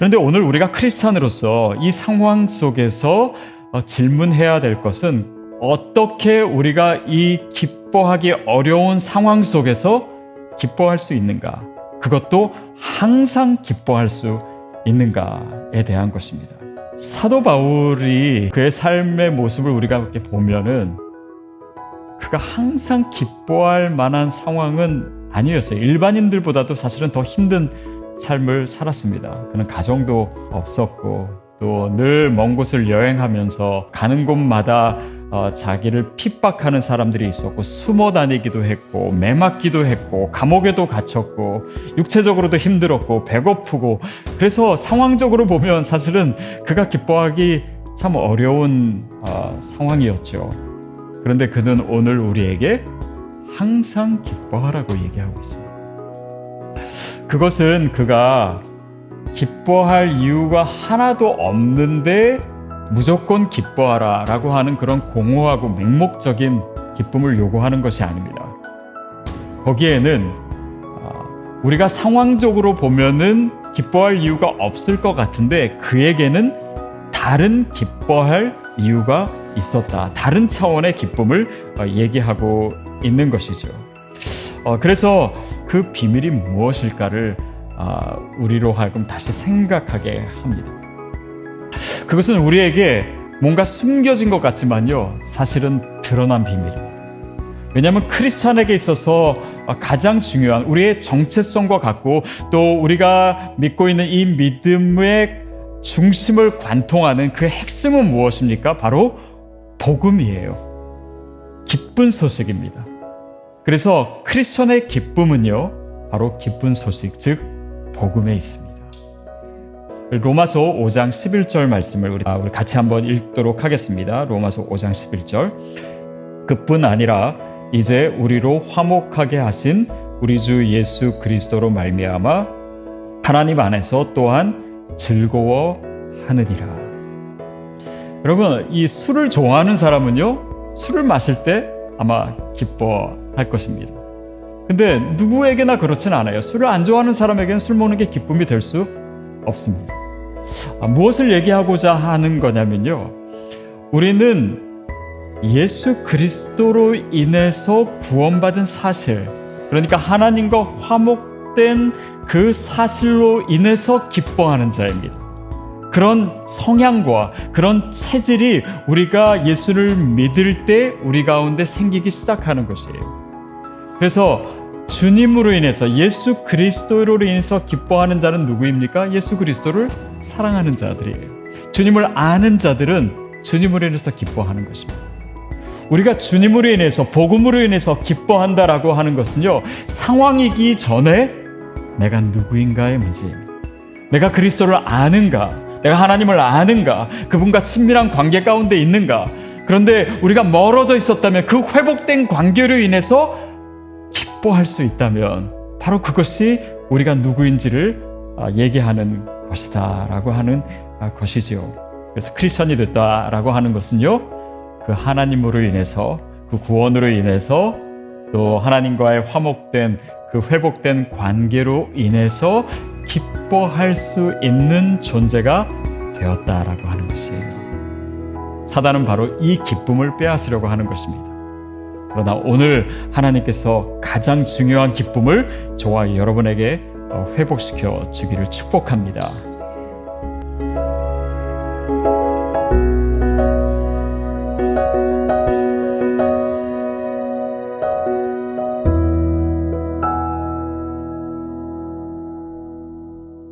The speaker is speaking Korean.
그런데 오늘 우리가 크리스찬으로서 이 상황 속에서 질문해야 될 것은 어떻게 우리가 이 기뻐하기 어려운 상황 속에서 기뻐할 수 있는가? 그것도 항상 기뻐할 수 있는가에 대한 것입니다. 사도 바울이 그의 삶의 모습을 우리가 이렇게 보면은 그가 항상 기뻐할 만한 상황은 아니었어요. 일반인들보다도 사실은 더 힘든 삶을 살았습니다. 그는 가정도 없었고 또 늘 먼 곳을 여행하면서 가는 곳마다 자기를 핍박하는 사람들이 있었고 숨어 다니기도 했고 매맞기도 했고 감옥에도 갇혔고 육체적으로도 힘들었고 배고프고 그래서 상황적으로 보면 사실은 그가 기뻐하기 참 어려운 상황이었죠. 그런데 그는 오늘 우리에게 항상 기뻐하라고 얘기하고 있습니다. 그것은 그가 기뻐할 이유가 하나도 없는데 무조건 기뻐하라 라고 하는 그런 공허하고 맹목적인 기쁨을 요구하는 것이 아닙니다. 거기에는 우리가 상황적으로 보면은 기뻐할 이유가 없을 것 같은데 그에게는 다른 기뻐할 이유가 있었다. 다른 차원의 기쁨을 얘기하고 있는 것이죠. 그래서 그 비밀이 무엇일까를 우리로 하여금 다시 생각하게 합니다. 그것은 우리에게 뭔가 숨겨진 것 같지만요, 사실은 드러난 비밀입니다. 왜냐하면 크리스찬에게 있어서 가장 중요한 우리의 정체성과 같고 또 우리가 믿고 있는 이 믿음의 중심을 관통하는 그 핵심은 무엇입니까? 바로 복음이에요. 기쁜 소식입니다. 그래서 크리스천의 기쁨은요, 바로 기쁜 소식, 즉 복음에 있습니다. 로마서 5장 11절 말씀을 우리 같이 한번 읽도록 하겠습니다. 로마서 5장 11절. 그뿐 아니라 이제 우리로 화목하게 하신 우리 주 예수 그리스도로 말미암아 하나님 안에서 또한 즐거워하느니라. 여러분, 이 술을 좋아하는 사람은요, 술을 마실 때 아마 기뻐할 것입니다. 근데 누구에게나 그렇진 않아요. 술을 안 좋아하는 사람에게는 술 먹는 게 기쁨이 될 수 없습니다. 무엇을 얘기하고자 하는 거냐면요, 우리는 예수 그리스도로 인해서 구원받은 사실, 그러니까 하나님과 화목된 그 사실로 인해서 기뻐하는 자입니다. 그런 성향과 그런 체질이 우리가 예수를 믿을 때 우리 가운데 생기기 시작하는 것이에요. 그래서 주님으로 인해서, 예수 그리스도로 인해서 기뻐하는 자는 누구입니까? 예수 그리스도를 사랑하는 자들이에요. 주님을 아는 자들은 주님으로 인해서 기뻐하는 것입니다. 우리가 주님으로 인해서, 복음으로 인해서 기뻐한다라고 하는 것은요, 상황이기 전에 내가 누구인가의 문제입니다. 내가 그리스도를 아는가? 내가 하나님을 아는가? 그분과 친밀한 관계 가운데 있는가? 그런데 우리가 멀어져 있었다면 그 회복된 관계로 인해서 기뻐할 수 있다면 바로 그것이 우리가 누구인지를 얘기하는 것이다 라고 하는 것이죠. 그래서 크리스천이 됐다라고 하는 것은요, 그 하나님으로 인해서, 그 구원으로 인해서, 또 하나님과의 화목된 그 회복된 관계로 인해서 기뻐할 수 있는 존재가 되었다라고 하는 것이에요. 사단은 바로 이 기쁨을 빼앗으려고 하는 것입니다. 그러나 오늘 하나님께서 가장 중요한 기쁨을 저와 여러분에게 회복시켜 주기를 축복합니다.